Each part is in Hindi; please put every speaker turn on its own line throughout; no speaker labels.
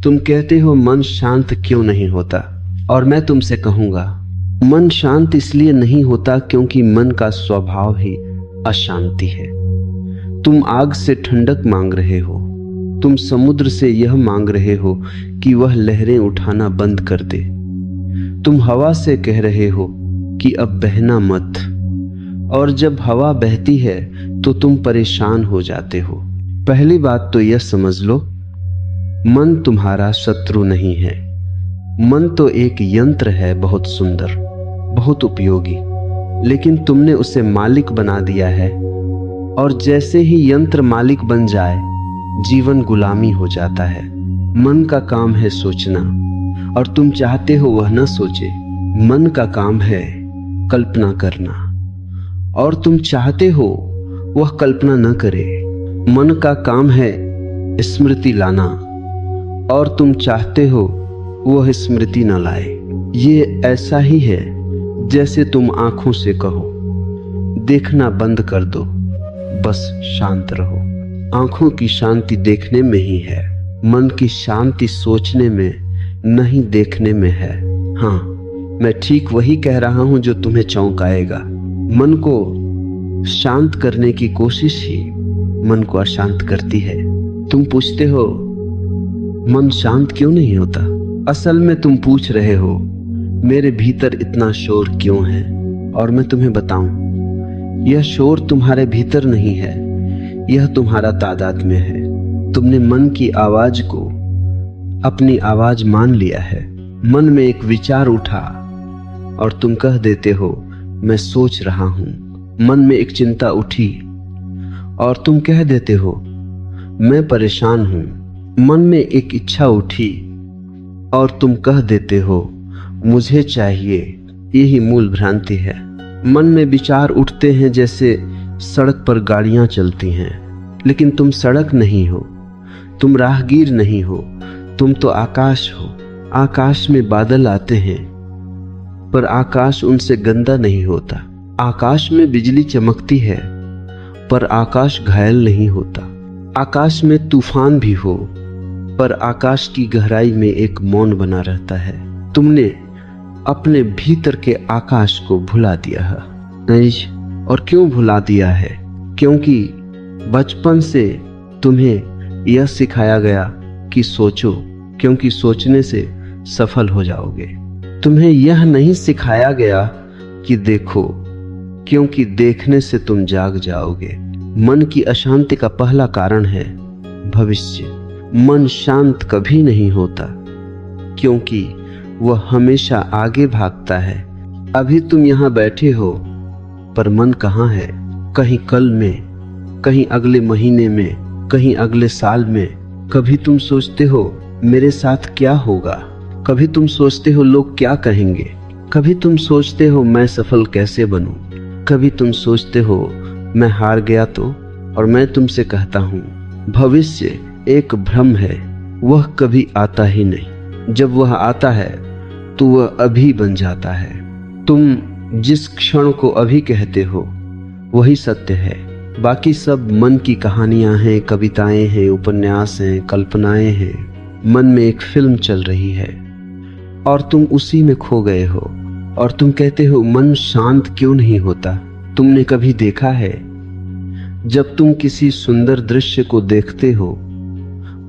तुम कहते हो मन शांत क्यों नहीं होता, और मैं तुमसे कहूंगा मन शांत इसलिए नहीं होता क्योंकि मन का स्वभाव ही अशांति है। तुम आग से ठंडक मांग रहे हो, तुम समुद्र से यह मांग रहे हो कि वह लहरें उठाना बंद कर दे। तुम हवा से कह रहे हो कि अब बहना मत, और जब हवा बहती है तो तुम परेशान हो जाते हो। पहली बात तो यह समझ लो, मन तुम्हारा शत्रु नहीं है। मन तो एक यंत्र है, बहुत सुंदर, बहुत उपयोगी, लेकिन तुमने उसे मालिक बना दिया है। और जैसे ही यंत्र मालिक बन जाए, जीवन गुलामी हो जाता है। मन का काम है सोचना, और तुम चाहते हो वह न सोचे। मन का काम है कल्पना करना, और तुम चाहते हो वह कल्पना न करे। मन का काम है स्मृति लाना, और तुम चाहते हो वह स्मृति न लाए। ये ऐसा ही है जैसे तुम आंखों से कहो देखना बंद कर दो, बस शांत रहो। आंखों की शांति देखने में ही है, मन की शांति सोचने में नहीं, देखने में है। हाँ, मैं ठीक वही कह रहा हूं जो तुम्हें चौंकाएगा। मन को शांत करने की कोशिश ही मन को अशांत करती है। तुम पूछते हो मन शांत क्यों नहीं होता। असल में तुम पूछ रहे हो मेरे भीतर इतना शोर क्यों है, और मैं तुम्हें बताऊं, यह शोर तुम्हारे भीतर नहीं है, यह तुम्हारा तादाद में है। तुमने मन की आवाज को अपनी आवाज मान लिया है। मन में एक विचार उठा और तुम कह देते हो मैं सोच रहा हूं। मन में एक चिंता उठी और तुम कह देते हो मैं परेशान हूं। मन में एक इच्छा उठी और तुम कह देते हो मुझे चाहिए। यही मूल भ्रांति है। मन में विचार उठते हैं जैसे सड़क पर गाड़ियां चलती हैं, लेकिन तुम सड़क नहीं हो, तुम राहगीर नहीं हो, तुम तो आकाश हो। आकाश में बादल आते हैं, पर आकाश उनसे गंदा नहीं होता। आकाश में बिजली चमकती है, पर आकाश घायल नहीं होता। आकाश में तूफान भी हो, पर आकाश की गहराई में एक मौन बना रहता है। तुमने अपने भीतर के आकाश को भुला दिया है। नहीं, और क्यों भुला दिया है? क्योंकि बचपन से तुम्हें यह सिखाया गया कि सोचो, क्योंकि सोचने से सफल हो जाओगे। तुम्हें यह नहीं सिखाया गया कि देखो, क्योंकि देखने से तुम जाग जाओगे। मन की अशांति का पहला कारण है भविष्य। मन शांत कभी नहीं होता, क्योंकि वह हमेशा आगे भागता है। अभी तुम यहाँ बैठे हो, पर मन कहाँ है? कहीं कल में, कहीं अगले महीने में, कहीं अगले साल में। कभी तुम सोचते हो मेरे साथ क्या होगा, कभी तुम सोचते हो लोग क्या कहेंगे, कभी तुम सोचते हो मैं सफल कैसे बनूं, कभी तुम सोचते हो मैं हार गया तो। और मैं तुमसे कहता हूँ भविष्य एक भ्रम है, वह कभी आता ही नहीं। जब वह आता है तो वह अभी बन जाता है। तुम जिस क्षण को अभी कहते हो वही सत्य है। बाकी सब मन की कहानियां हैं, कविताएं हैं, उपन्यास हैं, कल्पनाएं हैं। मन में एक फिल्म चल रही है और तुम उसी में खो गए हो। और तुम कहते हो मन शांत क्यों नहीं होता। तुमने कभी देखा है जब तुम किसी सुंदर दृश्य को देखते हो,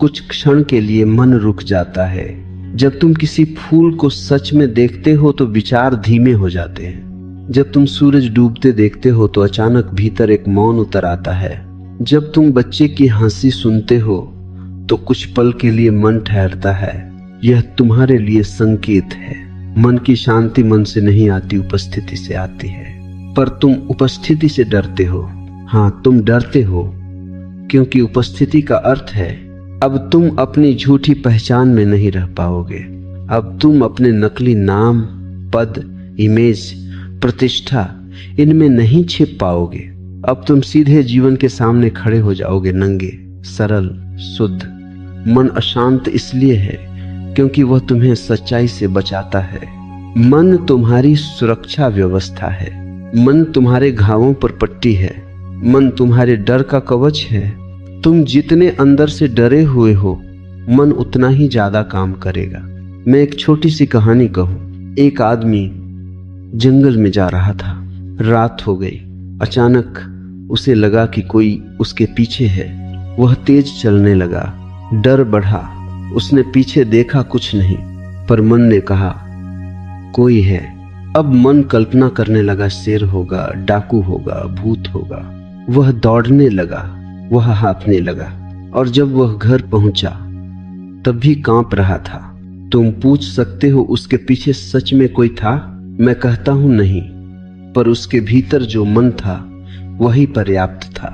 कुछ क्षण के लिए मन रुक जाता है। जब तुम किसी फूल को सच में देखते हो तो विचार धीमे हो जाते हैं। जब तुम सूरज डूबते देखते हो तो अचानक भीतर एक मौन उतर आता है। जब तुम बच्चे की हंसी सुनते हो तो कुछ पल के लिए मन ठहरता है। यह तुम्हारे लिए संकेत है। मन की शांति मन से नहीं आती, उपस्थिति से आती है। पर तुम उपस्थिति से डरते हो। हाँ, तुम डरते हो क्योंकि उपस्थिति का अर्थ है अब तुम अपनी झूठी पहचान में नहीं रह पाओगे। अब तुम अपने नकली नाम, पद, इमेज, प्रतिष्ठा इनमें नहीं छिप पाओगे। अब तुम सीधे जीवन के सामने खड़े हो जाओगे, नंगे, सरल, शुद्ध। मन अशांत इसलिए है क्योंकि वह तुम्हें सच्चाई से बचाता है। मन तुम्हारी सुरक्षा व्यवस्था है। मन तुम्हारे घावों पर पट्टी है। मन तुम्हारे डर का कवच है। तुम जितने अंदर से डरे हुए हो मन उतना ही ज्यादा काम करेगा। मैं एक छोटी सी कहानी कहूं। एक आदमी जंगल में जा रहा था। रात हो गई। अचानक उसे लगा कि कोई उसके पीछे है। वह तेज चलने लगा। डर बढ़ा। उसने पीछे देखा, कुछ नहीं, पर मन ने कहा कोई है। अब मन कल्पना करने लगा, शेर होगा, डाकू होगा, भूत होगा। वह दौड़ने लगा, वह हाँफने लगा, और जब वह घर पहुंचा तब भी कांप रहा था। तुम पूछ सकते हो उसके पीछे सच में कोई था? मैं कहता हूं नहीं, पर उसके भीतर जो मन था वही पर्याप्त था।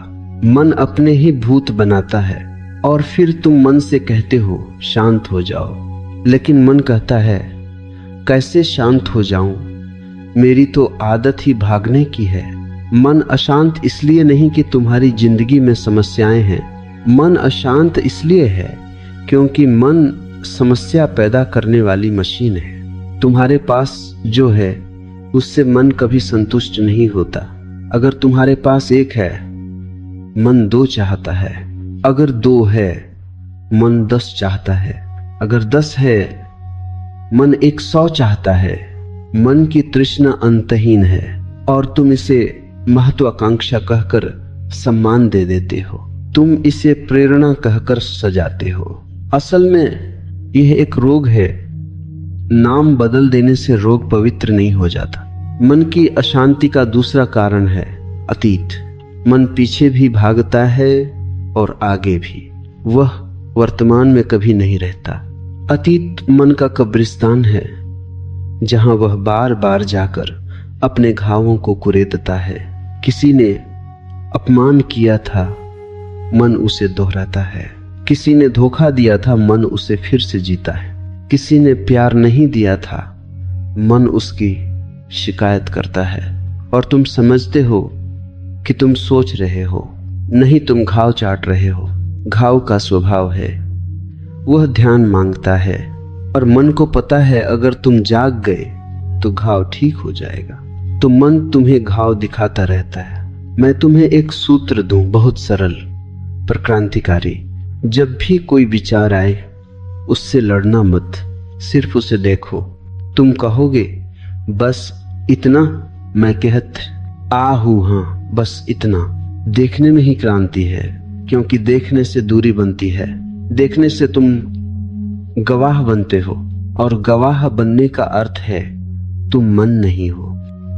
मन अपने ही भूत बनाता है और फिर तुम मन से कहते हो शांत हो जाओ, लेकिन मन कहता है कैसे शांत हो जाऊं, मेरी तो आदत ही भागने की है। मन अशांत इसलिए नहीं कि तुम्हारी जिंदगी में समस्याएं हैं। मन अशांत इसलिए है क्योंकि मन समस्या पैदा करने वाली मशीन है। तुम्हारे पास जो है उससे मन कभी संतुष्ट नहीं होता। अगर तुम्हारे पास एक है, मन 2 चाहता है। अगर 2 है, मन 10 चाहता है। अगर 10 है, मन 100 चाहता है। मन की तृष्णा अंतहीन है और तुम इसे महत्वाकांक्षा कहकर सम्मान दे देते हो। तुम इसे प्रेरणा कहकर सजाते हो। असल में यह एक रोग है। नाम बदल देने से रोग पवित्र नहीं हो जाता। मन की अशांति का दूसरा कारण है अतीत। मन पीछे भी भागता है और आगे भी। वह वर्तमान में कभी नहीं रहता। अतीत मन का कब्रिस्तान है, जहां वह बार बार जाकर अपने घावों को कुरेदता है। किसी ने अपमान किया था, मन उसे दोहराता है। किसी ने धोखा दिया था, मन उसे फिर से जीता है। किसी ने प्यार नहीं दिया था, मन उसकी शिकायत करता है। और तुम समझते हो कि तुम सोच रहे हो, नहीं, तुम घाव चाट रहे हो। घाव का स्वभाव है, वह ध्यान मांगता है, और मन को पता है अगर तुम जाग गए तो घाव ठीक हो जाएगा। तो मन तुम्हें घाव दिखाता रहता है। मैं तुम्हें एक सूत्र दूं, बहुत सरल पर क्रांतिकारी। जब भी कोई विचार आए उससे लड़ना मत, सिर्फ उसे देखो। तुम कहोगे बस इतना, मैं कहत आहू हाँ बस इतना। देखने में ही क्रांति है, क्योंकि देखने से दूरी बनती है। देखने से तुम गवाह बनते हो, और गवाह बनने का अर्थ है तुम मन नहीं हो।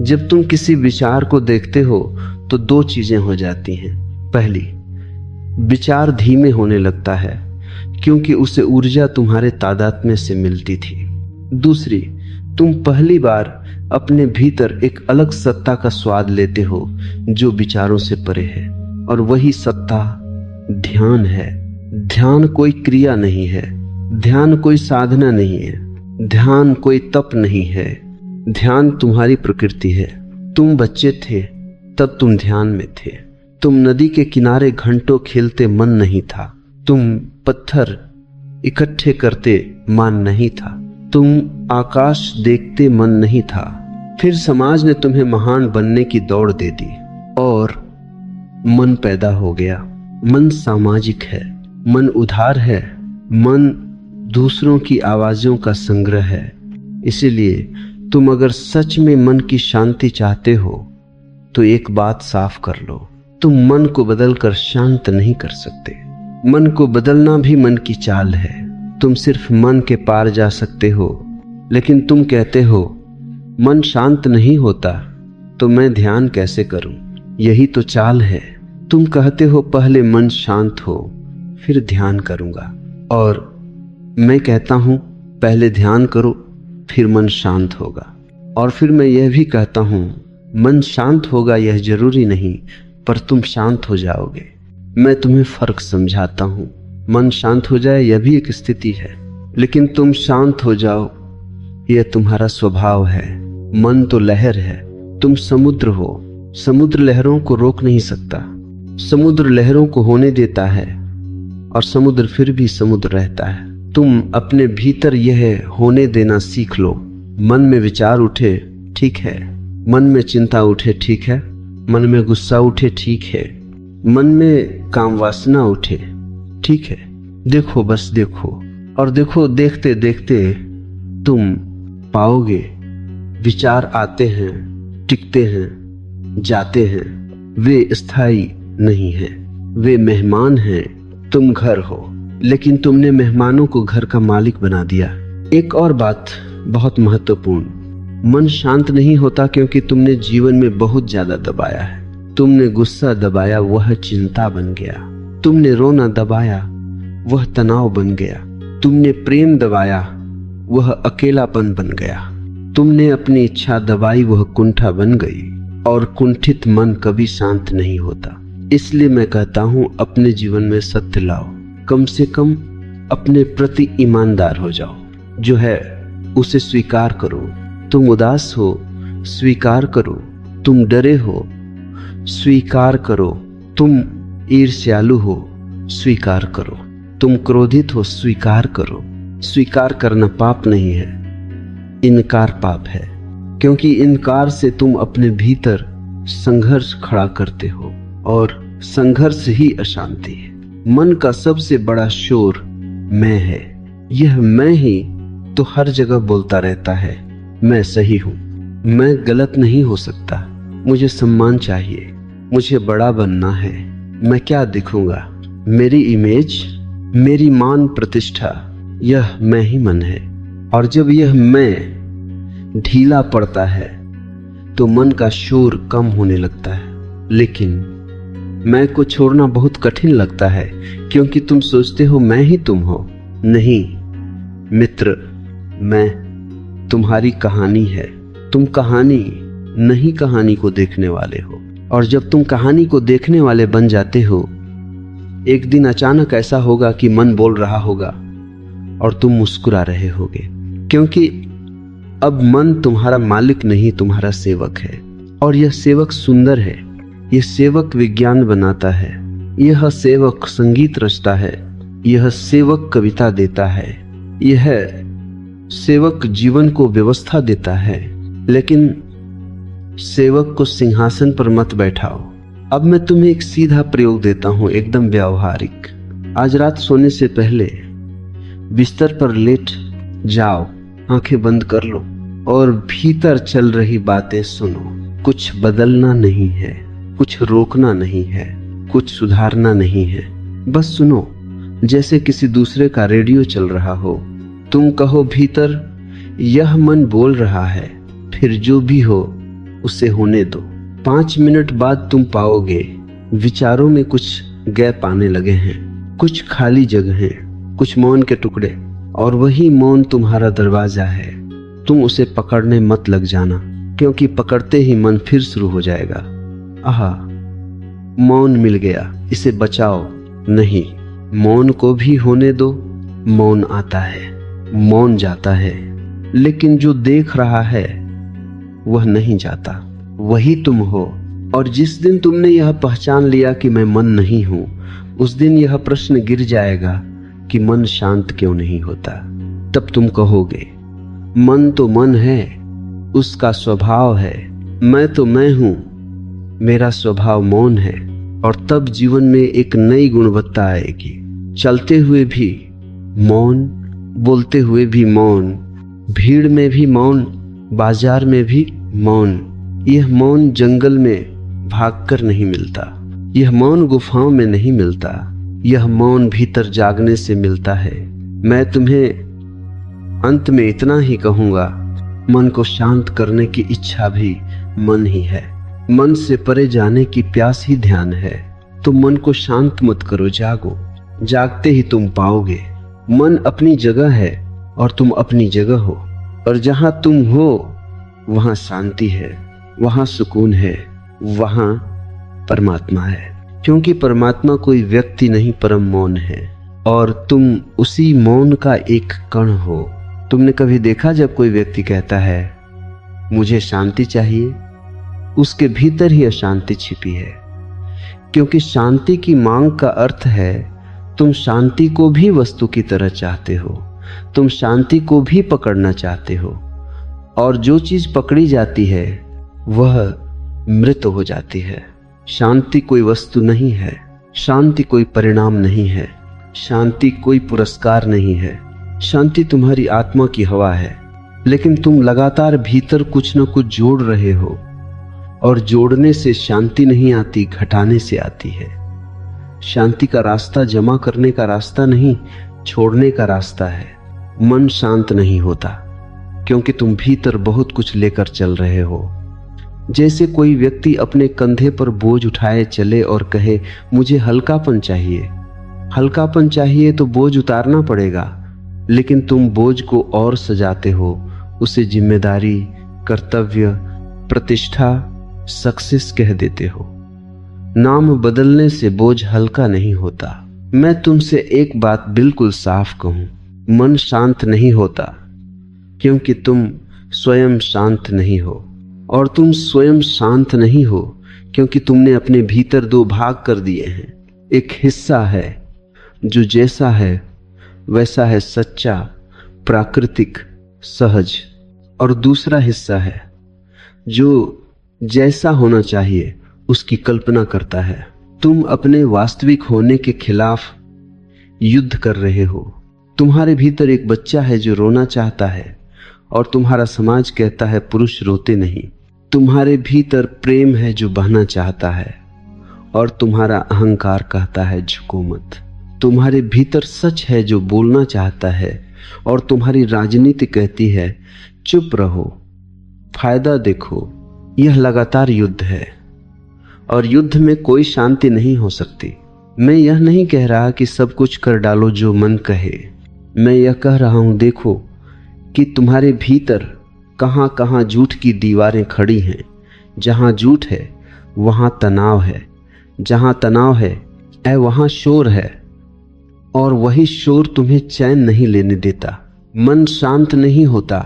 जब तुम किसी विचार को देखते हो तो 2 चीजें हो जाती हैं। पहली, विचार धीमे होने लगता है क्योंकि उसे ऊर्जा तुम्हारे तादात्म्य से मिलती थी। दूसरी, तुम पहली बार अपने भीतर एक अलग सत्ता का स्वाद लेते हो जो विचारों से परे है, और वही सत्ता ध्यान है। ध्यान कोई क्रिया नहीं है, ध्यान कोई साधना नहीं है, ध्यान कोई तप नहीं है। ध्यान तुम्हारी प्रकृति है। तुम बच्चे थे तब तुम ध्यान में थे। तुम नदी के किनारे घंटों खेलते, मन नहीं था। तुम पत्थर इकट्ठे करते, मन नहीं था। तुम आकाश देखते, मन नहीं था। फिर समाज ने तुम्हें महान बनने की दौड़ दे दी और मन पैदा हो गया। मन सामाजिक है, मन उदार है, मन दूसरों की आवाजों का संग्रह है। इसीलिए तुम अगर सच में मन की शांति चाहते हो तो एक बात साफ कर लो, तुम मन को बदलकर शांत नहीं कर सकते। मन को बदलना भी मन की चाल है। तुम सिर्फ मन के पार जा सकते हो, लेकिन तुम कहते हो मन शांत नहीं होता तो मैं ध्यान कैसे करूं? यही तो चाल है। तुम कहते हो पहले मन शांत हो फिर ध्यान करूंगा, और मैं कहता हूं पहले ध्यान करो फिर मन शांत होगा। और फिर मैं यह भी कहता हूं मन शांत होगा यह जरूरी नहीं, पर तुम शांत हो जाओगे। मैं तुम्हें फर्क समझाता हूं। मन शांत हो जाए यह भी एक स्थिति है, लेकिन तुम शांत हो जाओ यह तुम्हारा स्वभाव है। मन तो लहर है, तुम समुद्र हो। समुद्र लहरों को रोक नहीं सकता। समुद्र लहरों को होने देता है और समुद्र फिर भी समुद्र रहता है। तुम अपने भीतर यह होने देना सीख लो। मन में विचार उठे, ठीक है। मन में चिंता उठे, ठीक है। मन में गुस्सा उठे, ठीक है। मन में काम वासना उठे, ठीक है। देखो, बस देखो और देखो। देखते देखते तुम पाओगे विचार आते हैं, टिकते हैं, जाते हैं। वे स्थायी नहीं हैं, वे मेहमान हैं। तुम घर हो, लेकिन तुमने मेहमानों को घर का मालिक बना दिया। एक और बात बहुत महत्वपूर्ण, मन शांत नहीं होता क्योंकि तुमने जीवन में बहुत ज्यादा दबाया है। तुमने गुस्सा दबाया, वह चिंता बन गया। तुमने रोना दबाया, वह तनाव बन गया। तुमने प्रेम दबाया, वह अकेलापन बन गया। तुमने अपनी इच्छा दबाई, वह कुंठा बन गई। और कुंठित मन कभी शांत नहीं होता। इसलिए मैं कहता हूं, अपने जीवन में सत्य लाओ। कम से कम अपने प्रति ईमानदार हो जाओ। जो है उसे स्वीकार करो। तुम उदास हो, स्वीकार करो। तुम डरे हो, स्वीकार करो। तुम ईर्ष्यालु हो, स्वीकार करो। तुम क्रोधित हो, स्वीकार करो। स्वीकार करना पाप नहीं है, इनकार पाप है। क्योंकि इनकार से तुम अपने भीतर संघर्ष खड़ा करते हो और संघर्ष ही अशांति है। मन का सबसे बड़ा शोर मैं है। यह मैं ही तो हर जगह बोलता रहता है, मैं सही हूं, मैं गलत नहीं हो सकता, मुझे सम्मान चाहिए, मुझे बड़ा बनना है, मैं क्या दिखूंगा, मेरी इमेज, मेरी मान प्रतिष्ठा, यह मैं ही मन है। और जब यह मैं ढीला पड़ता है तो मन का शोर कम होने लगता है। लेकिन मैं को छोड़ना बहुत कठिन लगता है क्योंकि तुम सोचते हो मैं ही तुम हो। नहीं मित्र, मैं तुम्हारी कहानी है। तुम कहानी नहीं, कहानी को देखने वाले हो। और जब तुम कहानी को देखने वाले बन जाते हो, एक दिन अचानक ऐसा होगा कि मन बोल रहा होगा और तुम मुस्कुरा रहे होगे। क्योंकि अब मन तुम्हारा मालिक नहीं, तुम्हारा सेवक है। और यह सेवक सुंदर है। यह सेवक विज्ञान बनाता है। यह सेवक संगीत रचता है। यह सेवक कविता देता है। यह सेवक जीवन को व्यवस्था देता है। लेकिन सेवक को सिंहासन पर मत बैठाओ। अब मैं तुम्हें एक सीधा प्रयोग देता हूं, एकदम व्यावहारिक। आज रात सोने से पहले बिस्तर पर लेट जाओ, आंखें बंद कर लो और भीतर चल रही बातें सुनो। कुछ बदलना नहीं है, कुछ रोकना नहीं है, कुछ सुधारना नहीं है। बस सुनो, जैसे किसी दूसरे का रेडियो चल रहा हो। तुम कहो भीतर, यह मन बोल रहा है, फिर जो भी हो उसे होने दो। 5 मिनट बाद तुम पाओगे विचारों में कुछ गैप आने लगे हैं, कुछ खाली जगह हैं, कुछ मौन के टुकड़े। और वही मौन तुम्हारा दरवाजा है। तुम उसे पकड़ने मत लग जाना, क्योंकि पकड़ते ही मन फिर शुरू हो जाएगा। आहा, मौन मिल गया, इसे बचाओ। नहीं, मौन को भी होने दो। मौन आता है, मौन जाता है, लेकिन जो देख रहा है वह नहीं जाता। वही तुम हो। और जिस दिन तुमने यह पहचान लिया कि मैं मन नहीं हूं, उस दिन यह प्रश्न गिर जाएगा कि मन शांत क्यों नहीं होता। तब तुम कहोगे, मन तो मन है, उसका स्वभाव है, मैं तो मैं हूं, मेरा स्वभाव मौन है। और तब जीवन में एक नई गुणवत्ता आएगी। चलते हुए भी मौन, बोलते हुए भी मौन, भीड़ में भी मौन, बाजार में भी मौन। यह मौन जंगल में भागकर नहीं मिलता। यह मौन गुफाओं में नहीं मिलता। यह मौन भीतर जागने से मिलता है। मैं तुम्हें अंत में इतना ही कहूंगा, मन को शांत करने की इच्छा भी मन ही है। मन से परे जाने की प्यास ही ध्यान है। तो मन को शांत मत करो, जागो। जागते ही तुम पाओगे मन अपनी जगह है और तुम अपनी जगह हो। और जहां तुम हो वहां शांति है, वहां सुकून है, वहां परमात्मा है। क्योंकि परमात्मा कोई व्यक्ति नहीं, परम मौन है। और तुम उसी मौन का एक कण हो। तुमने कभी देखा जब कोई व्यक्ति कहता है मुझे शांति चाहिए, उसके भीतर ही अशांति छिपी है। क्योंकि शांति की मांग का अर्थ है तुम शांति को भी वस्तु की तरह चाहते हो, तुम शांति को भी पकड़ना चाहते हो। और जो चीज पकड़ी जाती है वह मृत हो जाती है। शांति कोई वस्तु नहीं है, शांति कोई परिणाम नहीं है। शांति कोई पुरस्कार नहीं है। शांति तुम्हारी आत्मा की हवा है, लेकिन तुम लगातार भीतर कुछ न कुछ जोड़ रहे हो, और जोड़ने से शांति नहीं आती, घटाने से आती है। शांति का रास्ता जमा करने का रास्ता नहीं, छोड़ने का रास्ता है। मन शांत नहीं होता क्योंकि तुम भीतर बहुत कुछ लेकर चल रहे हो। जैसे कोई व्यक्ति अपने कंधे पर बोझ उठाए चले और कहे मुझे हल्कापन चाहिए। हल्कापन चाहिए तो बोझ उतारना पड़ेगा, लेकिन तुम बोझ को और सजाते हो, उसे जिम्मेदारी, कर्तव्य, प्रतिष्ठा, सक्सेस कह देते हो। नाम बदलने से बोझ हल्का नहीं होता। मैं तुमसे एक बात बिल्कुल साफ कहूं, मन शांत नहीं होता क्योंकि तुम स्वयं शांत नहीं हो, और तुम स्वयं शांत नहीं हो क्योंकि तुमने अपने भीतर दो भाग कर दिए हैं। एक हिस्सा है जो जैसा है वैसा है, सच्चा, प्राकृतिक, सहज, और दूसरा हिस्सा है जो जैसा होना चाहिए उसकी कल्पना करता है। तुम अपने वास्तविक होने के खिलाफ युद्ध कर रहे हो। तुम्हारे भीतर एक बच्चा है जो रोना चाहता है, और तुम्हारा समाज कहता है पुरुष रोते नहीं। तुम्हारे भीतर प्रेम है जो बहना चाहता है, और तुम्हारा अहंकार कहता है झुको मत। तुम्हारे भीतर सच है जो बोलना चाहता है, और तुम्हारी राजनीति कहती है चुप रहो, फायदा देखो। यह लगातार युद्ध है, और युद्ध में कोई शांति नहीं हो सकती। मैं यह नहीं कह रहा कि सब कुछ कर डालो जो मन कहे। मैं यह कह रहा हूं, देखो कि तुम्हारे भीतर कहां कहां झूठ की दीवारें खड़ी हैं। जहां झूठ है वहां तनाव है, जहां तनाव है वहां शोर है, और वही शोर तुम्हें चैन नहीं लेने देता। मन शांत नहीं होता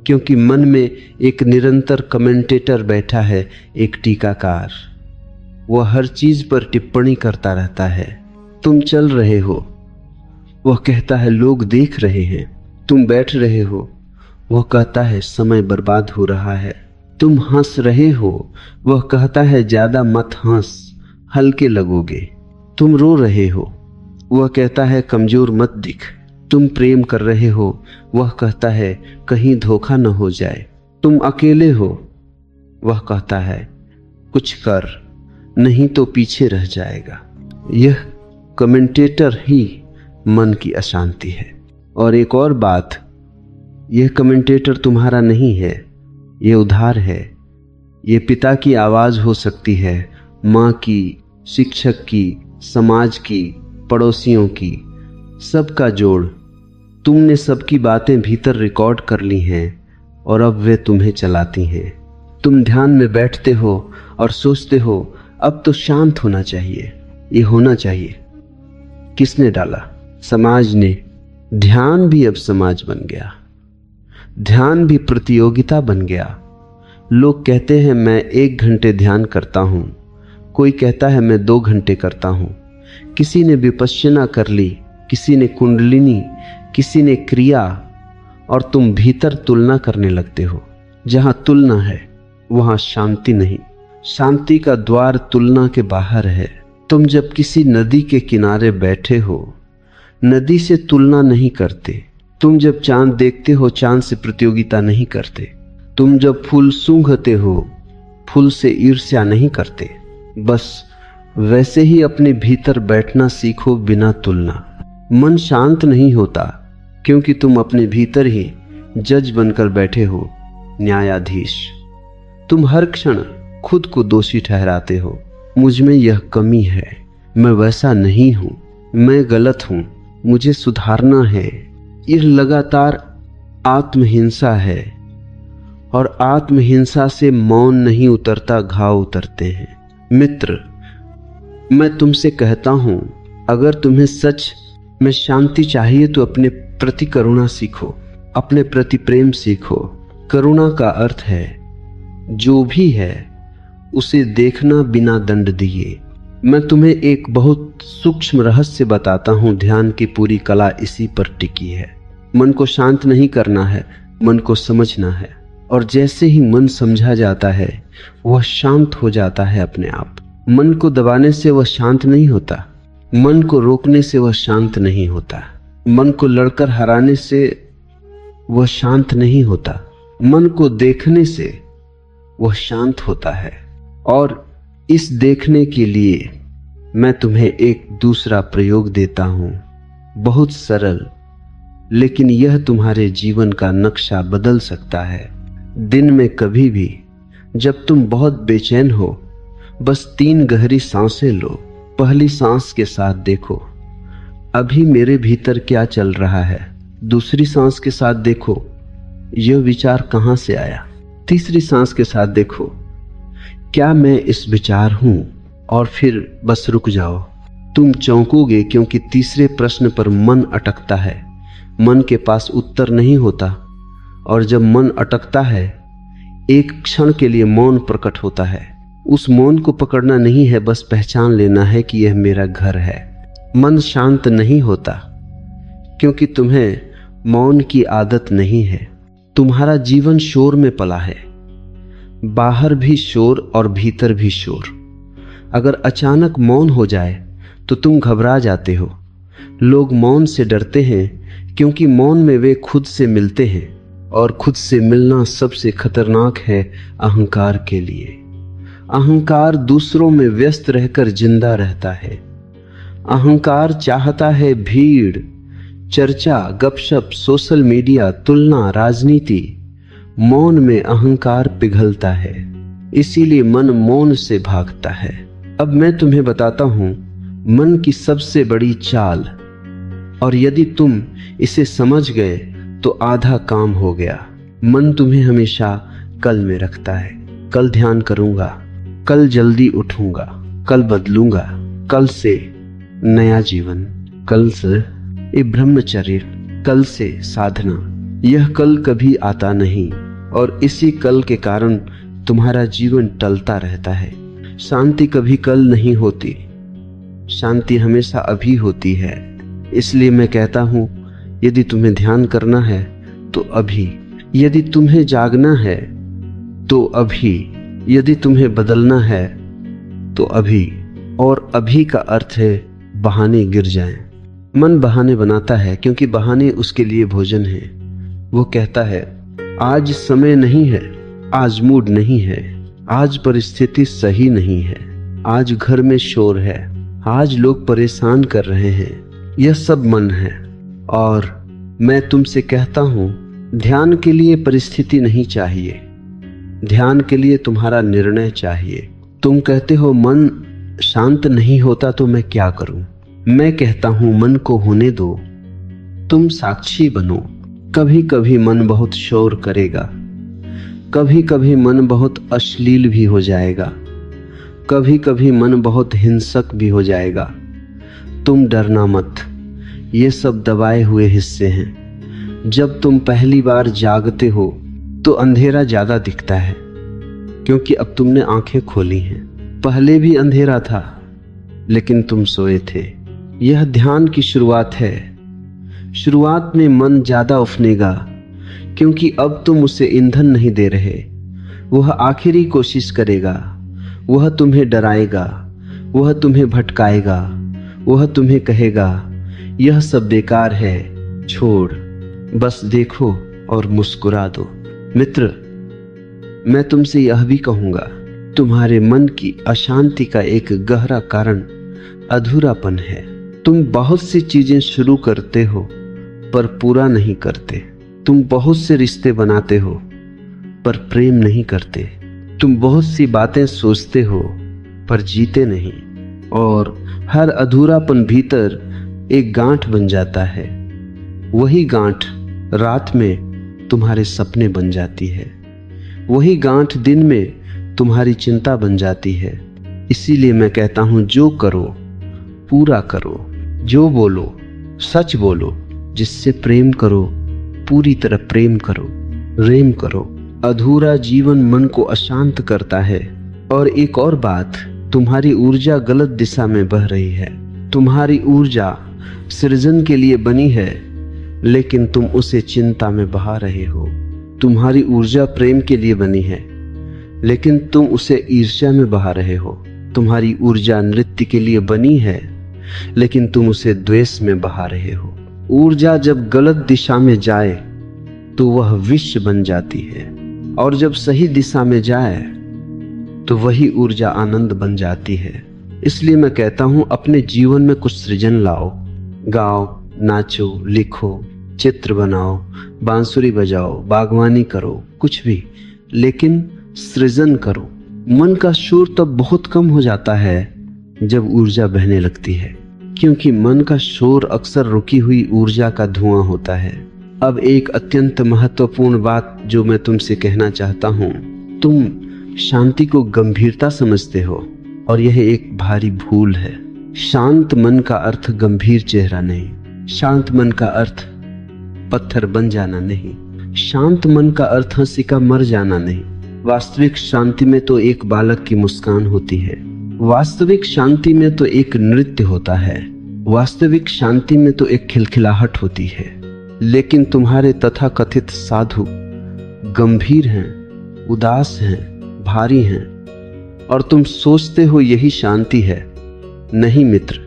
क्योंकि मन में एक निरंतर कमेंटेटर बैठा है, एक टीकाकार। वह हर चीज पर टिप्पणी करता रहता है। तुम चल रहे हो, वह कहता है लोग देख रहे हैं। तुम बैठ रहे हो, वह कहता है समय बर्बाद हो रहा है। तुम हंस रहे हो, वह कहता है ज्यादा मत हंस, हल्के लगोगे। तुम रो रहे हो, वह कहता है कमजोर मत दिख। तुम प्रेम कर रहे हो, वह कहता है कहीं धोखा न हो जाए। तुम अकेले हो, वह कहता है कुछ कर, नहीं तो पीछे रह जाएगा। यह कमेंटेटर ही मन की अशांति है। और एक और बात, यह कमेंटेटर तुम्हारा नहीं है, यह उधार है। यह पिता की आवाज हो सकती है, माँ की, शिक्षक की, समाज की, पड़ोसियों की, सबका जोड़। तुमने सबकी बातें भीतर रिकॉर्ड कर ली हैं, और अब वे तुम्हें चलाती हैं। तुम ध्यान में बैठते हो और सोचते हो अब तो शांत होना चाहिए, ये होना चाहिए। किसने डाला? समाज ने। ध्यान भी अब समाज बन गया, ध्यान भी प्रतियोगिता बन गया। लोग कहते हैं मैं 1 घंटे ध्यान करता हूं, कोई कहता है मैं 2 घंटे करता हूं। किसी ने विपश्यना कर ली, किसी ने कुंडलिनी, किसी ने क्रिया, और तुम भीतर तुलना करने लगते हो। जहां तुलना है वहां शांति नहीं। शांति का द्वार तुलना के बाहर है। तुम जब किसी नदी के किनारे बैठे हो, नदी से तुलना नहीं करते। तुम जब चांद देखते हो, चांद से प्रतियोगिता नहीं करते। तुम जब फूल सूंघते हो, फूल से ईर्ष्या नहीं करते। बस वैसे ही अपने भीतर बैठना सीखो बिना तुलना। मन शांत नहीं होता क्योंकि तुम अपने भीतर ही जज बनकर बैठे हो, न्यायाधीश। तुम हर क्षण खुद को दोषी ठहराते हो। मुझ में यह कमी है, मैं वैसा नहीं हूं, मैं गलत हूं, मुझे सुधारना है। यह लगातार आत्महिंसा है, और आत्महिंसा से मौन नहीं उतरता, घाव उतरते हैं। मित्र, मैं तुमसे कहता हूं, अगर तुम्हें सच में शांति चाहिए तो अपने प्रति करुणा सीखो, अपने प्रति प्रेम सीखो। करुणा का अर्थ है जो भी है उसे देखना बिना दंड दिए। मैं तुम्हें एक बहुत सूक्ष्म रहस्य बताता हूं, ध्यान की पूरी कला इसी पर टिकी है। मन को शांत नहीं करना है, मन को समझना है, और जैसे ही मन समझा जाता है वह शांत हो जाता है अपने आप। मन को दबाने से वह शांत नहीं होता। मन को रोकने से वह शांत नहीं होता। मन को लड़कर हराने से वह शांत नहीं होता। मन को देखने से वह शांत होता है। और इस देखने के लिए मैं तुम्हें एक दूसरा प्रयोग देता हूं, बहुत सरल, लेकिन यह तुम्हारे जीवन का नक्शा बदल सकता है। दिन में कभी भी जब तुम बहुत बेचैन हो, बस 3 गहरी सांसें लो। पहली सांस के साथ देखो, अभी मेरे भीतर क्या चल रहा है। दूसरी सांस के साथ देखो, यह विचार कहां से आया। तीसरी सांस के साथ देखो, क्या मैं इस विचार हूं। और फिर बस रुक जाओ। तुम चौंकोगे क्योंकि तीसरे प्रश्न पर मन अटकता है। मन के पास उत्तर नहीं होता। और जब मन अटकता है, एक क्षण के लिए मौन प्रकट होता है। उस मौन को पकड़ना नहीं है, बस पहचान लेना है कि यह मेरा घर है। मन शांत नहीं होता क्योंकि तुम्हें मौन की आदत नहीं है। तुम्हारा जीवन शोर में पला है, बाहर भी शोर और भीतर भी शोर। अगर अचानक मौन हो जाए तो तुम घबरा जाते हो। लोग मौन से डरते हैं क्योंकि मौन में वे खुद से मिलते हैं, और खुद से मिलना सबसे खतरनाक है अहंकार के लिए। अहंकार दूसरों में व्यस्त रहकर जिंदा रहता है। अहंकार चाहता है भीड़, चर्चा, गपशप, सोशल मीडिया, तुलना, राजनीति। मौन में अहंकार पिघलता है, इसीलिए मन मौन से भागता है। अब मैं तुम्हें बताता हूं मन की सबसे बड़ी चाल, और यदि तुम इसे समझ गए तो आधा काम हो गया। मन तुम्हें हमेशा कल में रखता है। कल ध्यान करूंगा, कल जल्दी उठूंगा, कल बदलूंगा, कल से नया जीवन, कल से ब्रह्मचर्य, कल से साधना। यह कल कभी आता नहीं, और इसी कल के कारण तुम्हारा जीवन टलता रहता है। शांति कभी कल नहीं होती, शांति हमेशा अभी होती है। इसलिए मैं कहता हूं, यदि तुम्हें ध्यान करना है तो अभी, यदि तुम्हें जागना है तो अभी, यदि तुम्हें बदलना है तो अभी। और अभी का अर्थ है बहाने गिर जाएं। मन बहाने बनाता है क्योंकि बहाने उसके लिए भोजन है। वो कहता है, आज समय नहीं है, आज मूड नहीं है, आज परिस्थिति सही नहीं है, आज घर में शोर है, आज लोग परेशान कर रहे हैं। यह सब मन है। और मैं तुमसे कहता हूं, ध्यान के लिए परिस्थिति नहीं चाहिए, ध्यान के लिए तुम्हारा निर्णय चाहिए। तुम कहते हो मन शांत नहीं होता तो मैं क्या करूं। मैं कहता हूं मन को होने दो, तुम साक्षी बनो। कभी कभी मन बहुत शोर करेगा, कभी कभी मन बहुत अश्लील भी हो जाएगा, कभी कभी मन बहुत हिंसक भी हो जाएगा। तुम डरना मत, ये सब दबाए हुए हिस्से हैं। जब तुम पहली बार जागते हो तो अंधेरा ज्यादा दिखता है क्योंकि अब तुमने आंखें खोली हैं। पहले भी अंधेरा था लेकिन तुम सोए थे। यह ध्यान की शुरुआत है। शुरुआत में मन ज्यादा उफनेगा क्योंकि अब तुम उसे ईंधन नहीं दे रहे। वह आखिरी कोशिश करेगा, वह तुम्हें डराएगा, वह तुम्हें भटकाएगा, वह तुम्हें कहेगा यह सब बेकार है, छोड़, बस देखो और मुस्कुरा दो। मित्र, मैं तुमसे यह भी कहूंगा, तुम्हारे मन की अशांति का एक गहरा कारण अधूरापन है। तुम बहुत सी चीजें शुरू करते हो पर पूरा नहीं करते। तुम बहुत से रिश्ते बनाते हो पर प्रेम नहीं करते। तुम बहुत सी बातें सोचते हो पर जीते नहीं। और हर अधूरापन भीतर एक गांठ बन जाता है। वही गांठ रात में तुम्हारे सपने बन जाती है। वही गांठ दिन में तुम्हारी चिंता बन जाती है। इसीलिए मैं कहता हूं, जो करो पूरा करो, जो बोलो सच बोलो, जिससे प्रेम करो पूरी तरह प्रेम करो, रेम करो। अधूरा जीवन मन को अशांत करता है। और एक और बात, तुम्हारी ऊर्जा गलत दिशा में बह रही है। तुम्हारी ऊर्जा सृजन के लिए बनी है लेकिन तुम उसे चिंता में बहा रहे हो। तुम्हारी ऊर्जा प्रेम के लिए बनी है लेकिन तुम उसे ईर्ष्या में बहा रहे हो। तुम्हारी ऊर्जा नृत्य के लिए बनी है लेकिन तुम उसे द्वेष में बहा रहे हो। ऊर्जा जब गलत दिशा में जाए तो वह विष बन जाती है, और जब सही दिशा में जाए तो वही ऊर्जा आनंद बन जाती है। इसलिए मैं कहता हूं, अपने जीवन में कुछ सृजन लाओ। गाओ, नाचो, लिखो, चित्र बनाओ, बांसुरी बजाओ, बागवानी करो, कुछ भी, लेकिन सृजन करो। मन का शोर तब बहुत कम हो जाता है जब ऊर्जा बहने लगती है, क्योंकि मन का शोर अक्सर रुकी हुई ऊर्जा का धुआं होता है। अब एक अत्यंत महत्वपूर्ण बात जो मैं तुमसे कहना चाहता हूं, तुम शांति को गंभीरता समझते हो, और यह एक भारी भूल है। शांत मन का अर्थ गंभीर चेहरा नहीं, शांत मन का अर्थ पत्थर बन जाना नहीं, शांत मन का अर्थ हंसी का मर जाना नहीं। वास्तविक शांति में तो एक बालक की मुस्कान होती है, वास्तविक शांति में तो एक नृत्य होता है, वास्तविक शांति में तो एक खिलखिलाहट होती है। लेकिन तुम्हारे तथाकथित साधु गंभीर हैं, उदास हैं, भारी हैं, और तुम सोचते हो यही शांति है। नहीं मित्र,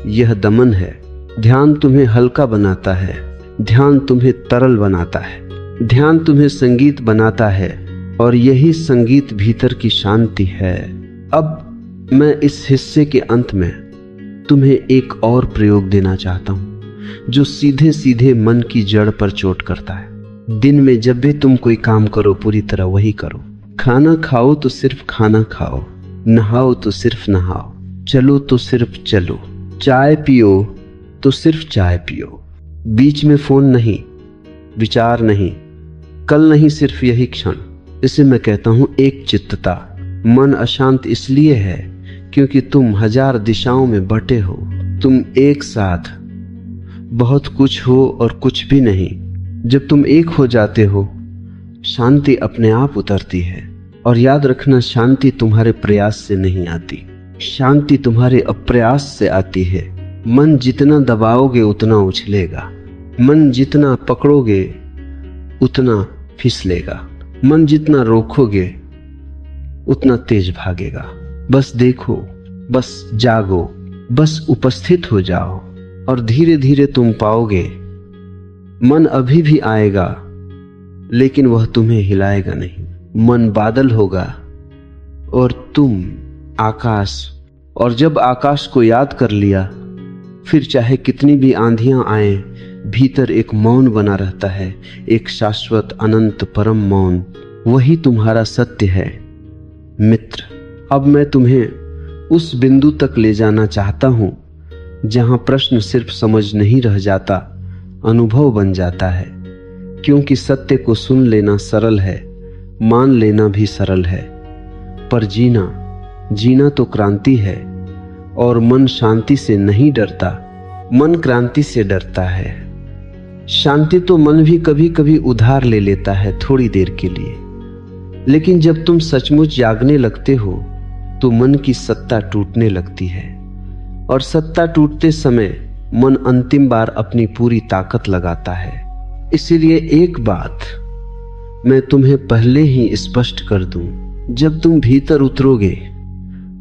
यह दमन है। ध्यान तुम्हें हल्का बनाता है, ध्यान तुम्हें तरल बनाता है, ध्यान तुम्हें संगीत बनाता है, और यही संगीत भीतर की शांति है। अब मैं इस हिस्से के अंत में तुम्हें एक और प्रयोग देना चाहता हूं, जो सीधे सीधे मन की जड़ पर चोट करता है। दिन में जब भी तुम कोई काम करो, पूरी तरह वही करो। खाना खाओ तो सिर्फ खाना खाओ, नहाओ तो सिर्फ नहाओ, चलो तो सिर्फ चलो, चाय पियो तो सिर्फ चाय पियो। बीच में फोन नहीं, विचार नहीं, कल नहीं, सिर्फ यही क्षण। इसे मैं कहता हूं एक चित्तता। मन अशांत इसलिए है क्योंकि तुम हजार दिशाओं में बटे हो। तुम एक साथ बहुत कुछ हो और कुछ भी नहीं। जब तुम एक हो जाते हो, शांति अपने आप उतरती है। और याद रखना, शांति तुम्हारे प्रयास से नहीं आती, शांति तुम्हारे अप्रयास से आती है। मन जितना दबाओगे उतना उछलेगा, मन जितना पकड़ोगे उतना फिसलेगा, मन जितना रोकोगे उतना तेज भागेगा। बस देखो, बस जागो, बस उपस्थित हो जाओ, और धीरे धीरे तुम पाओगे मन अभी भी आएगा, लेकिन वह तुम्हें हिलाएगा नहीं। मन बादल होगा और तुम आकाश। और जब आकाश को याद कर लिया, फिर चाहे कितनी भी आंधियां आए, भीतर एक मौन बना रहता है, एक शाश्वत अनंत परम मौन। वही तुम्हारा सत्य है मित्र। अब मैं तुम्हें उस बिंदु तक ले जाना चाहता हूं जहां प्रश्न सिर्फ समझ नहीं रह जाता, अनुभव बन जाता है। क्योंकि सत्य को सुन लेना सरल है, मान लेना भी सरल है, पर जीना तो क्रांति है। और मन शांति से नहीं डरता, मन क्रांति से डरता है। शांति तो मन भी कभी कभी उधार ले लेता है, थोड़ी देर के लिए। लेकिन जब तुम सचमुच जागने लगते हो तो मन की सत्ता टूटने लगती है, और सत्ता टूटते समय मन अंतिम बार अपनी पूरी ताकत लगाता है। इसीलिए एक बात मैं तुम्हें पहले ही स्पष्ट कर दूं, जब तुम भीतर उतरोगे,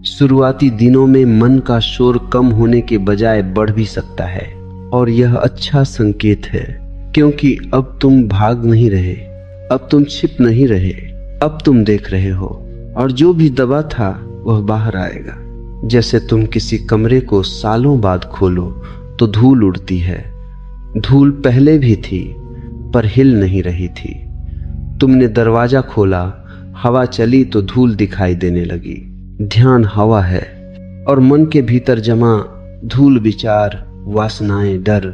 शुरुआती दिनों में मन का शोर कम होने के बजाय बढ़ भी सकता है, और यह अच्छा संकेत है। क्योंकि अब तुम भाग नहीं रहे, अब तुम छिप नहीं रहे, अब तुम देख रहे हो, और जो भी दबा था वह बाहर आएगा। जैसे तुम किसी कमरे को सालों बाद खोलो तो धूल उड़ती है। धूल पहले भी थी पर हिल नहीं रही थी। तुमने दरवाजा खोला, हवा चली तो धूल दिखाई देने लगी। ध्यान हवा है, और मन के भीतर जमा धूल विचार, वासनाएं, डर,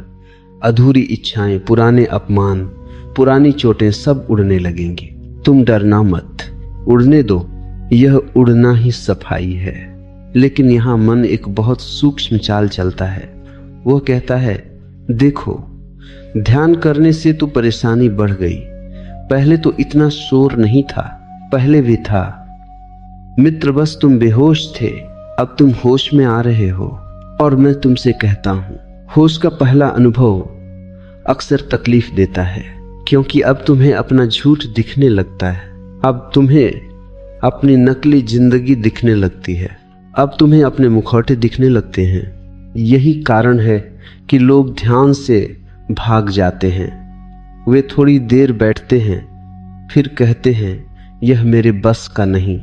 अधूरी इच्छाएं, पुराने अपमान, पुरानी चोटें सब उड़ने लगेंगी। तुम डरना मत, उड़ने दो, यह उड़ना ही सफाई है। लेकिन यहाँ मन एक बहुत सूक्ष्म चाल चलता है। वह कहता है, देखो, ध्यान करने से तो परेशानी बढ़ गई। पहले तो इतना शोर नहीं था, पहले भी था। मित्र, बस तुम बेहोश थे, अब तुम होश में आ रहे हो। और मैं तुमसे कहता हूं, होश का पहला अनुभव अक्सर तकलीफ देता है, क्योंकि अब तुम्हें अपना झूठ दिखने लगता है। अब तुम्हें अपनी नकली जिंदगी दिखने लगती है। अब तुम्हें अपने मुखौटे दिखने लगते हैं। यही कारण है कि लोग ध्यान से भाग जाते हैं। वे थोड़ी देर बैठते हैं, फिर कहते हैं यह मेरे बस का नहीं।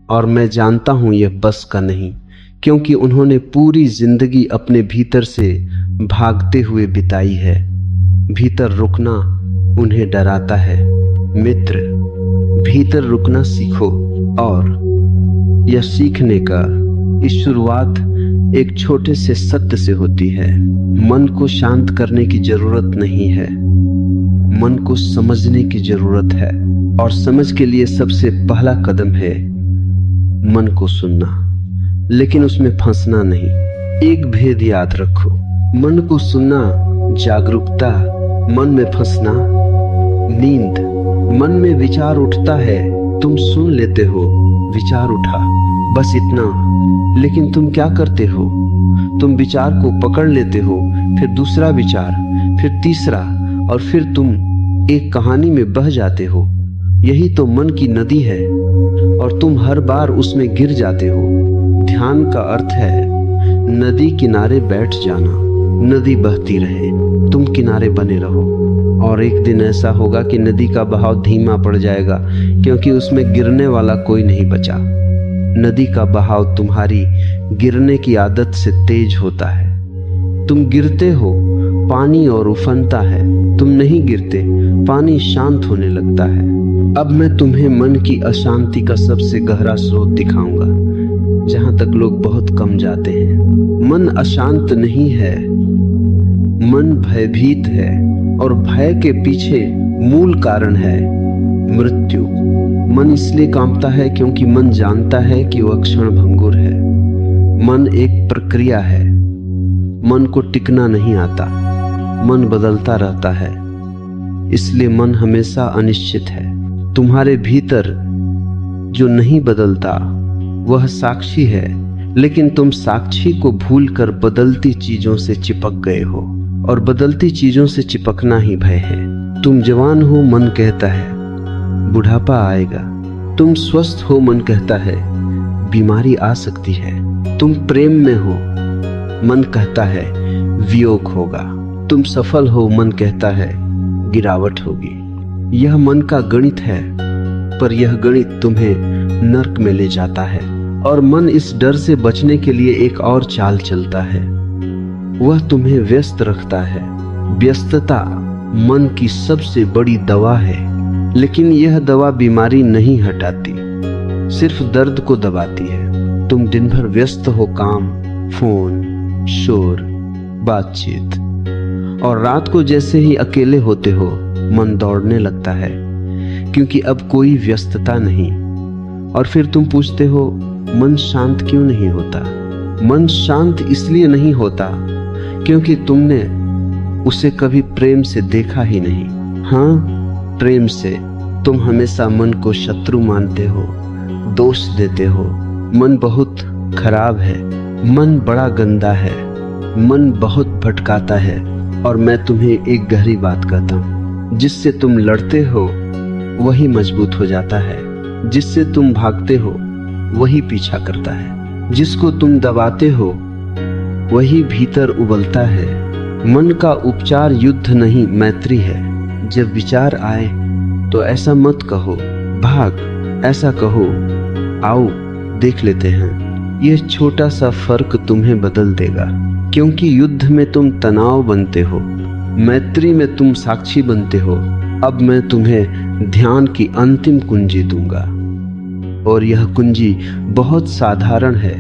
और मैं जानता हूं यह बस का नहीं, क्योंकि उन्होंने पूरी जिंदगी अपने भीतर से भागते हुए बिताई है। भीतर रुकना उन्हें डराता है। मित्र, भीतर रुकना सीखो। और यह सीखने का इस शुरुआत एक छोटे से सत्य से होती है। मन को शांत करने की जरूरत नहीं है, मन को समझने की जरूरत है। और समझ के लिए सबसे पहला कदम है मन को सुनना, लेकिन उसमें फंसना नहीं। एक भेद याद रखो, मन को सुनना जागरूकता, मन में फंसना नींद। मन में विचार उठता है, तुम सुन लेते हो, विचार उठा, बस इतना। लेकिन तुम क्या करते हो? तुम विचार को पकड़ लेते हो, फिर दूसरा विचार, फिर तीसरा, और फिर तुम एक कहानी में बह जाते हो। यही तो मन की नदी है, और तुम हर बार उसमें गिर जाते हो। ध्यान का अर्थ है नदी किनारे बैठ जाना, नदी बहती रहे, तुम किनारे बने रहो। और एक दिन ऐसा होगा कि नदी का बहाव धीमा पड़ जाएगा, क्योंकि उसमें गिरने वाला कोई नहीं बचा। नदी का बहाव तुम्हारी गिरने की आदत से तेज होता है। तुम गिरते हो, पानी और उफनता है। तुम नहीं गिरते, पानी शांत होने लगता है। अब मैं तुम्हें मन की अशांति का सबसे गहरा स्रोत दिखाऊंगा, जहां तक लोग बहुत कम जाते हैं। मन अशांत नहीं है, मन भयभीत है, और भय के पीछे मूल कारण है मृत्यु। मन इसलिए कांपता है क्योंकि मन जानता है कि वह क्षण भंगुर है। मन एक प्रक्रिया है, मन को टिकना नहीं आता, मन बदलता रहता है। इसलिए मन हमेशा अनिश्चित है। तुम्हारे भीतर जो नहीं बदलता वह साक्षी है, लेकिन तुम साक्षी को भूलकर बदलती चीजों से चिपक गए हो, और बदलती चीजों से चिपकना ही भय है। तुम जवान हो, मन कहता है बुढ़ापा आएगा। तुम स्वस्थ हो, मन कहता है बीमारी आ सकती है। तुम प्रेम में हो, मन कहता है वियोग होगा। तुम सफल हो, मन कहता है गिरावट होगी। यह मन का गणित है, पर यह गणित तुम्हें नर्क में ले जाता है। और मन इस डर से बचने के लिए एक और चाल चलता है, वह तुम्हें व्यस्त रखता है। व्यस्तता मन की सबसे बड़ी दवा है, लेकिन यह दवा बीमारी नहीं हटाती, सिर्फ दर्द को दबाती है। तुम दिन भर व्यस्त हो, काम, फोन, शोर, बातचीत, और रात को जैसे ही अकेले होते हो मन दौड़ने लगता है, क्योंकि अब कोई व्यस्तता नहीं। और फिर तुम पूछते हो मन शांत क्यों नहीं होता? मन शांत इसलिए नहीं होता क्योंकि तुमने उसे कभी प्रेम से देखा ही नहीं। हाँ, प्रेम से तुम हमेशा मन को शत्रु मानते हो, दोष देते हो। मन बहुत खराब है, मन बड़ा गंदा है, मन बहुत भटकाता है। और मैं तुम्हें एक गहरी बात कहता हूँ, जिससे तुम लड़ते हो वही मजबूत हो जाता है, जिससे तुम भागते हो वही पीछा करता है, जिसको तुम दबाते हो वही भीतर उबलता है। मन का उपचार युद्ध नहीं, मैत्री है। जब विचार आए तो ऐसा मत कहो भाग, ऐसा कहो आओ देख लेते हैं। यह छोटा सा फर्क तुम्हें बदल देगा, क्योंकि युद्ध में तुम तनाव बनते हो, मैत्री में तुम साक्षी बनते हो। अब मैं तुम्हें ध्यान की अंतिम कुंजी दूंगा, और यह कुंजी बहुत साधारण है,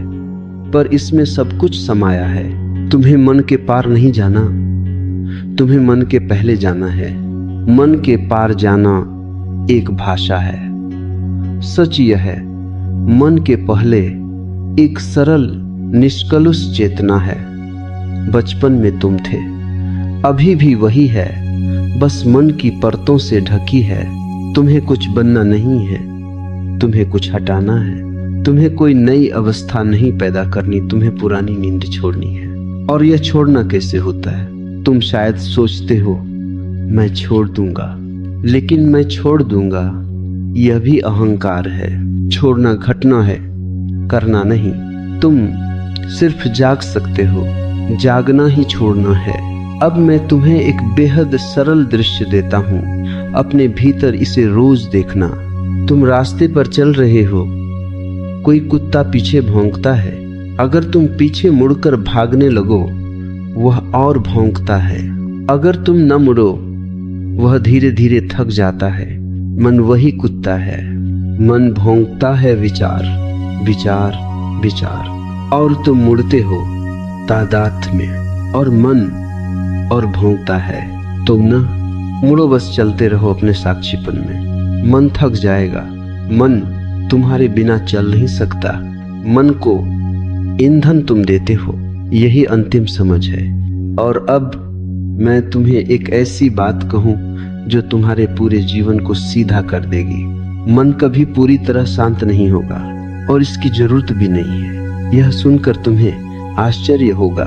पर इसमें सब कुछ समाया है। तुम्हें मन के पार नहीं जाना, तुम्हें मन के पहले जाना है। मन के पार जाना एक भाषा है। सच यह है, मन के पहले एक सरल निष्कलुष चेतना है। बचपन में तुम थे, अभी भी वही है, बस मन की परतों से ढकी है। तुम्हें कुछ बनना नहीं है, तुम्हें कुछ हटाना है। तुम्हें कोई नई अवस्था नहीं पैदा करनी, तुम्हें पुरानी नींद छोड़नी है। और यह छोड़ना कैसे होता है? तुम शायद सोचते हो मैं छोड़ दूंगा, लेकिन मैं छोड़ दूंगा यह भी अहंकार है। छोड़ना घटना है, करना नहीं। तुम सिर्फ जाग सकते हो, जागना ही छोड़ना है। अब मैं तुम्हें एक बेहद सरल दृश्य देता हूँ, अपने भीतर इसे रोज देखना। तुम रास्ते पर चल रहे हो, कोई कुत्ता पीछे भौंकता है। अगर तुम पीछे मुड़कर भागने लगो, वह और भौंकता है। अगर तुम न मुड़ो, वह धीरे धीरे थक जाता है। मन वही कुत्ता है। मन भौंकता है विचार विचार विचार, और तुम मुड़ते हो तादाद में, और मन और भौंकता है। तुम न मुड़ो, बस चलते रहो अपने साक्षीपन में। मन थक जाएगा। मन तुम्हारे बिना चल नहीं सकता। मन को ईंधन तुम देते हो, यही अंतिम समझ है। और अब मैं तुम्हें एक ऐसी बात कहूं जो तुम्हारे पूरे जीवन को सीधा कर देगी। मन कभी पूरी तरह शांत नहीं होगा, और इसकी जरूरत भी नहीं है। यह सुनकर तुम्हें आश्चर्य होगा।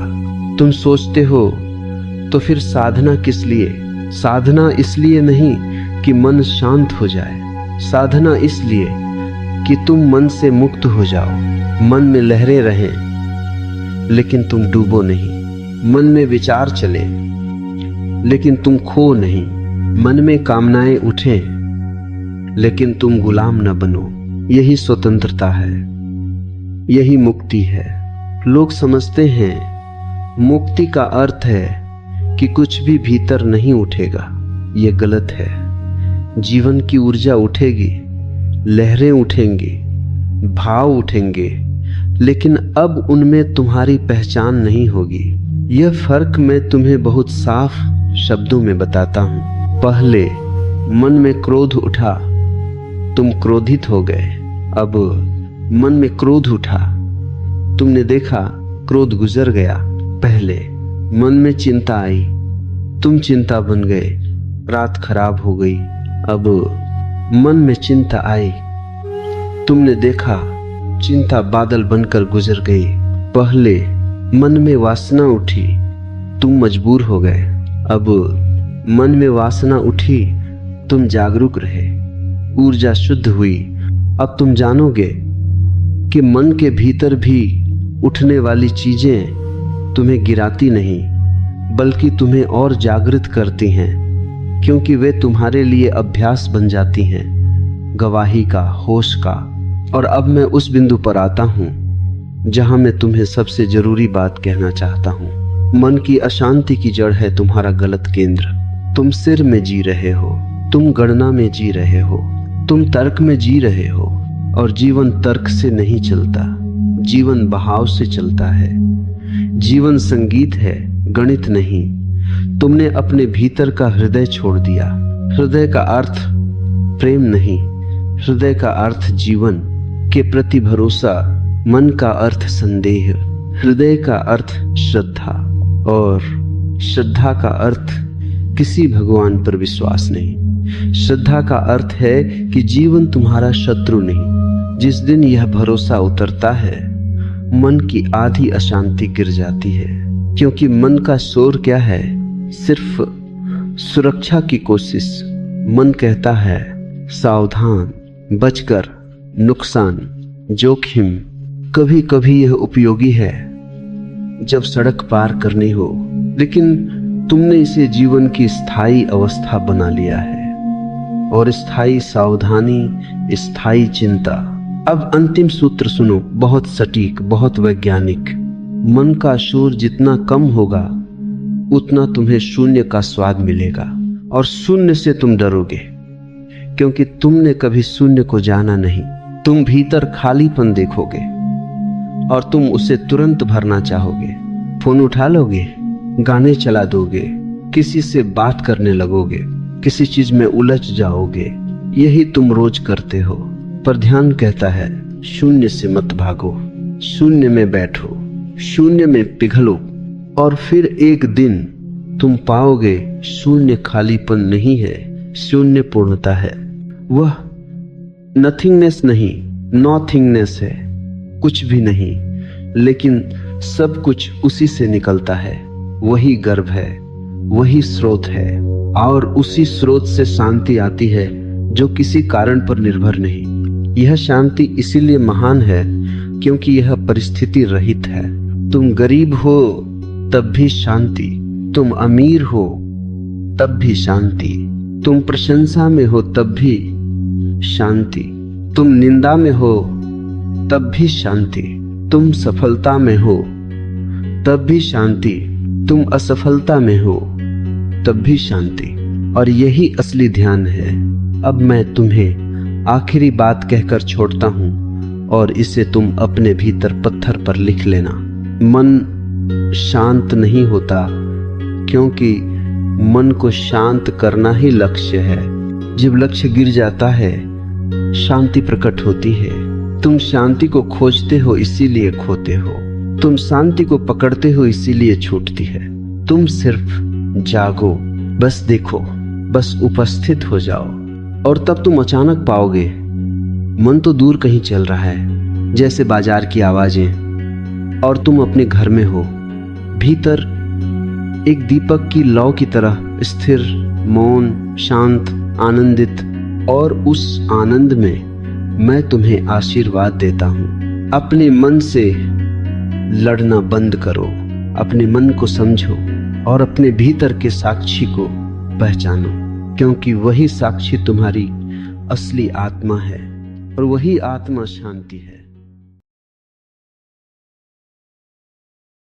तुम सोचते हो तो फिर साधना किस लिए? साधना इसलिए नहीं कि मन शांत हो जाए। साधना इसलिए कि तुम मन से मुक्त हो जाओ। मन में लहरें रहें लेकिन तुम डूबो नहीं। मन में विचार चले लेकिन तुम खो नहीं। मन में कामनाएं उठें लेकिन तुम गुलाम न बनो। यही स्वतंत्रता है, यही मुक्ति है। लोग समझते हैं मुक्ति का अर्थ है कि कुछ भी भीतर नहीं उठेगा। ये गलत है। जीवन की ऊर्जा उठेगी, लहरें उठेंगी, भाव उठेंगे, लेकिन अब उनमें तुम्हारी पहचान नहीं होगी। यह फर्क मैं तुम्हें बहुत साफ शब्दों में बताता हूं। पहले मन में क्रोध उठा, तुम क्रोधित हो गए। अब मन में क्रोध उठा, तुमने देखा क्रोध गुजर गया। पहले मन में चिंता आई, तुम चिंता बन गए, रात खराब हो गई। अब मन में चिंता आई, तुमने देखा चिंता बादल बनकर गुजर गई। पहले मन में वासना उठी, तुम मजबूर हो गए। अब मन में वासना उठी, तुम जागरूक रहे, ऊर्जा शुद्ध हुई। अब तुम जानोगे कि मन के भीतर भी उठने वाली चीजें तुम्हें गिराती नहीं, बल्कि तुम्हें और जागृत करती हैं, क्योंकि वे तुम्हारे लिए अभ्यास बन जाती हैं, गवाही का, होश का। और अब मैं उस बिंदु पर आता हूं जहां मैं तुम्हें सबसे जरूरी बात कहना चाहता हूं। मन की अशांति की जड़ है तुम्हारा गलत केंद्र। तुम सिर में जी रहे हो, तुम गणना में जी रहे हो, तुम तर्क में जी रहे हो। और जीवन तर्क से नहीं चलता, जीवन बहाव से चलता है। जीवन संगीत है, गणित नहीं। तुमने अपने भीतर का हृदय छोड़ दिया। हृदय का अर्थ प्रेम नहीं, हृदय का अर्थ जीवन के प्रति भरोसा, मन का अर्थ संदेह, हृदय का अर्थ श्रद्धा, और श्रद्धा का अर्थ किसी भगवान पर विश्वास नहीं। श्रद्धा का अर्थ है कि जीवन तुम्हारा शत्रु नहीं। जिस दिन यह भरोसा उतरता है, मन की आधी अशांति गिर जाती है, क्योंकि मन का शोर क्या है? सिर्फ सुरक्षा की कोशिश। मन कहता है सावधान, बचकर, नुकसान, जोखिम। कभी कभी यह उपयोगी है जब सड़क पार करनी हो, लेकिन तुमने इसे जीवन की स्थायी अवस्था बना लिया है। और स्थायी सावधानी, स्थायी चिंता। अब अंतिम सूत्र सुनो, बहुत सटीक, बहुत वैज्ञानिक। मन का शोर जितना कम होगा उतना तुम्हें शून्य का स्वाद मिलेगा, और शून्य से तुम डरोगे, क्योंकि तुमने कभी शून्य को जाना नहीं। तुम भीतर खालीपन देखोगे और तुम उसे तुरंत भरना चाहोगे। फोन उठा लोगे, गाने चला दोगे, किसी से बात करने लगोगे, किसी चीज में उलझ जाओगे। यही तुम रोज करते हो। पर ध्यान कहता है शून्य से मत भागो, शून्य में बैठो, शून्य में पिघलो, और फिर एक दिन तुम पाओगे शून्य खालीपन नहीं है, शून्य पूर्णता है। वह नथिंगनेस नहीं, नॉथिंगनेस है, कुछ भी नहीं, लेकिन सब कुछ उसी से निकलता है। वही गर्भ है, वही स्रोत है, और उसी स्रोत से शांति आती है जो किसी कारण पर निर्भर नहीं। यह शांति इसीलिए महान है क्योंकि यह परिस्थिति रहित है। तुम गरीब हो तब भी शांति। तुम अमीर हो तब भी शांति। तुम प्रशंसा में हो तब भी शांति। तुम निंदा में हो तब भी शांति। तुम सफलता में हो तब भी शांति। तुम असफलता में हो तब भी शांति। और यही असली ध्यान है। अब मैं तुम्हें आखिरी बात कहकर छोड़ता हूं और इसे तुम अपने भीतर पत्थर पर लिख लेना। मन शांत नहीं होता क्योंकि मन को शांत करना ही लक्ष्य है। जब लक्ष्य गिर जाता है शांति प्रकट होती है। तुम शांति को खोजते हो इसीलिए खोते हो। तुम शांति को पकड़ते हो इसीलिए छूटती है। तुम सिर्फ जागो, बस देखो, बस उपस्थित हो जाओ और तब तुम अचानक पाओगे मन तो दूर कहीं चल रहा है, जैसे बाजार की आवाजें, और तुम अपने घर में हो, भीतर एक दीपक की लौ की तरह स्थिर, मौन, शांत, आनंदित। और उस आनंद में मैं तुम्हें आशीर्वाद देता हूं। अपने मन से लड़ना बंद करो, अपने मन को समझो और अपने भीतर के साक्षी को पहचानो, क्योंकि वही साक्षी तुम्हारी असली आत्मा है और वही आत्मा शांति है।